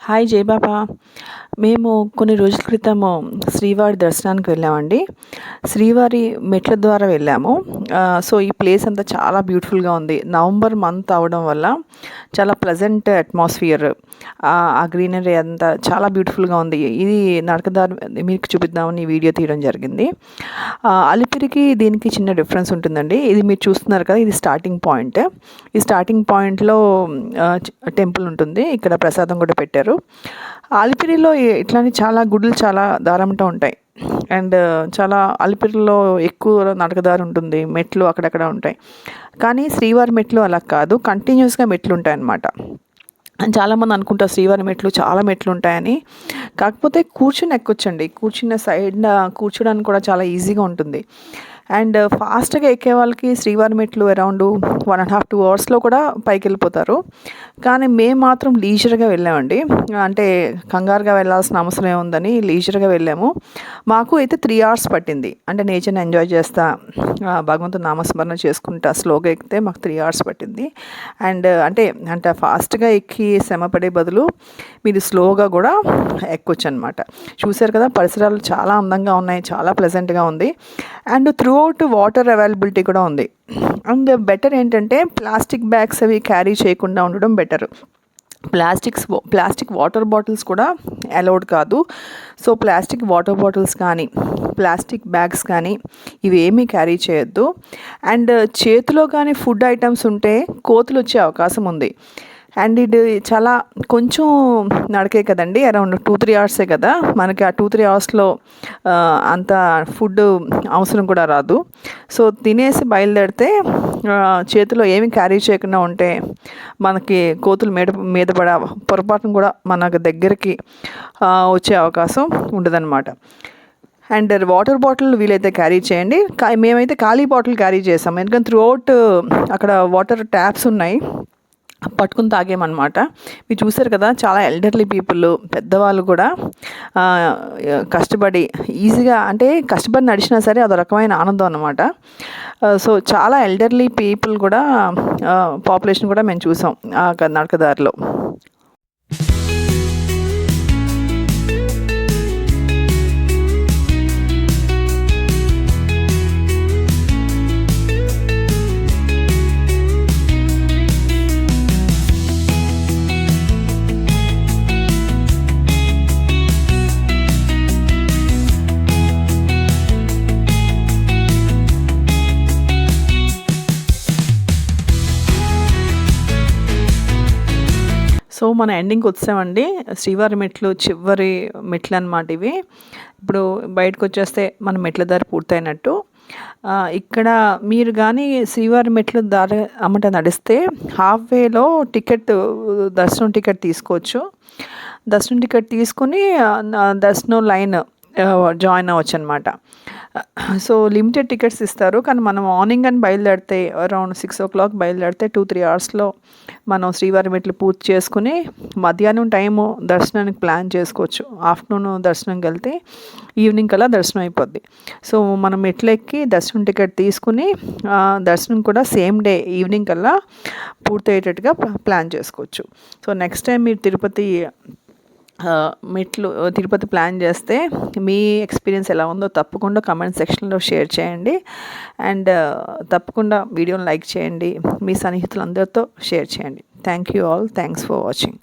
Hi జై బాబా. మేము కొన్ని రోజుల క్రితము శ్రీవారి దర్శనానికి వెళ్ళామండి. శ్రీవారి మెట్ల ద్వారా వెళ్ళాము. సో ఈ ప్లేస్ అంతా చాలా బ్యూటిఫుల్గా ఉంది. నవంబర్ మంత్ అవడం వల్ల చాలా ప్లెజెంట్ అట్మాస్ఫియర్, ఆ గ్రీనరీ అంతా చాలా బ్యూటిఫుల్గా ఉంది. ఇది నడకదారి మీకు చూపిద్దామని ఈ వీడియో తీయడం జరిగింది. అలిపిరికి దీనికి చిన్న డిఫరెన్స్ ఉంటుందండి. ఇది మీరు చూస్తున్నారు కదా, ఇది స్టార్టింగ్ పాయింట్. ఈ స్టార్టింగ్ పాయింట్లో టెంపుల్ ఉంటుంది. ఇక్కడ ప్రసాదం కూడా పెట్టారు. అలిపిరిలో ఇట్లాంటి చాలా గుడులు చాలా దారంతో ఉంటాయి. అండ్ చాలా అలిపిరిలో ఎక్కువ నడకదారి ఉంటుంది, మెట్లు అక్కడక్కడ ఉంటాయి. కానీ శ్రీవారి మెట్లు అలా కాదు, కంటిన్యూస్గా మెట్లు ఉంటాయి అన్నమాట. చాలామంది అనుకుంటారు శ్రీవారి మెట్లు చాలా మెట్లు ఉంటాయని. కాకపోతే కూర్చుని ఎక్కొచ్చండి. కూర్చున్న సైడ్న కూర్చోడానికి కూడా చాలా ఈజీగా ఉంటుంది. అండ్ ఫాస్ట్గా ఎక్కే వాళ్ళకి శ్రీవారి మెట్లు అరౌండ్ 1.5-2 అవర్స్లో కూడా పైకి వెళ్ళిపోతారు. కానీ మేము మాత్రం లీజర్గా వెళ్ళామండి. అంటే కంగారుగా వెళ్ళాల్సిన అవసరం ఏముందని లీజర్గా వెళ్ళాము. మాకు అయితే 3 అవర్స్ పట్టింది. అంటే నేచర్ని ఎంజాయ్ చేస్తా, భగవంతుని నామస్మరణ చేసుకుంటా స్లోగా ఎక్కితే మాకు 3 అవర్స్ పట్టింది. అండ్ అంటే ఫాస్ట్గా ఎక్కి శ్రమపడే బదులు మీరు స్లోగా కూడా ఎక్కొచ్చు అనమాట. చూశారు కదా, పరిసరాలు చాలా అందంగా ఉన్నాయి, చాలా ప్లెజెంట్గా ఉంది. And through out water availability కూడా ఉంది. అండ్ బెటర్ ఏంటంటే ప్లాస్టిక్ బ్యాగ్స్ అవి క్యారీ చేయకుండా ఉండడం బెటర్. ప్లాస్టిక్ వాటర్ బాటిల్స్ కూడా అలౌడ్ కాదు. సో ప్లాస్టిక్ వాటర్ బాటిల్స్ కానీ ప్లాస్టిక్ బ్యాగ్స్ కానీ ఇవేమీ క్యారీ చేయొద్దు. అండ్ చేతిలో కానీ ఫుడ్ ఐటమ్స్ ఉంటే కోతులు వచ్చే అవకాశం ఉంది. అండ్ ఇది చాలా కొంచెం నడకే కదండి, అరౌండ్ 2-3 అవర్సే కదా మనకి. ఆ 2-3 అవర్స్లో అంత ఫుడ్ అవసరం కూడా రాదు. సో తినేసి బయలుదేరితే చేతిలో ఏమి క్యారీ చేయకుండా ఉంటే మనకి కోతులు మీద పడ పొరపాటును కూడా మనకు దగ్గరికి వచ్చే అవకాశం ఉండదన్నమాట. అండ్ వాటర్ బాటిల్ వీలైతే క్యారీ చేయండి. మేమైతే ఖాళీ బాటిల్ క్యారీ చేసాము, ఎందుకంటే త్రూ అవుట్ అక్కడ వాటర్ ట్యాప్స్ ఉన్నాయి, పట్టుకుని తాగేమన్నమాట. మీరు చూసారు కదా, చాలా ఎల్డర్లీ పీపుల్, పెద్దవాళ్ళు కూడా కష్టపడి ఈజీగా, అంటే కష్టపడి నడిచినా సరే అదొక రకమైన ఆనందం అన్నమాట. సో చాలా ఎల్డర్లీ పీపుల్ కూడా పాపులేషన్ కూడా మేము చూసాం ఆ నడకదారిలో. సో మన ఎండింగ్కి వచ్చామండి. శ్రీవారి మెట్లు చివరి మెట్లు అన్నమాట ఇవి. ఇప్పుడు బయటకు వచ్చేస్తే మన మెట్ల దారి పూర్తయినట్టు. ఇక్కడ మీరు కానీ శ్రీవారి మెట్లు దారి అమ్మట నడిస్తే హాఫ్ వేలో దర్శనం టికెట్ తీసుకోవచ్చు. దర్శనం టికెట్ తీసుకుని దర్శనం లైన్ జాయిన్ అవ్వచ్చు అనమాట. సో లిమిటెడ్ టికెట్స్ ఇస్తారు. కానీ మనం మార్నింగ్ అని బయలుదేరితే అరౌండ్ 6 o'clock బయలుదేరితే 2-3 అవర్స్లో మనం శ్రీవారి మెట్లు పూర్తి చేసుకుని మధ్యాహ్నం టైము దర్శనానికి ప్లాన్ చేసుకోవచ్చు. ఆఫ్టర్నూన్ దర్శనంకి వెళ్తే ఈవినింగ్ కల్లా దర్శనం అయిపోద్ది. సో మనం మెట్లు ఎక్కి దర్శనం టికెట్ తీసుకుని దర్శనం కూడా సేమ్ డే ఈవినింగ్ కల్లా పూర్తి అయ్యేటట్టుగా ప్లాన్ చేసుకోవచ్చు. సో నెక్స్ట్ టైం మీరు తిరుపతి ప్లాన్ చేస్తే మీ ఎక్స్పీరియన్స్ ఎలా ఉందో తప్పకుండా కమెంట్ సెక్షన్లో షేర్ చేయండి. అండ్ తప్పకుండా వీడియోని లైక్ చేయండి, మీ సన్నిహితులందరితో షేర్ చేయండి. Thank you all. Thanks for watching.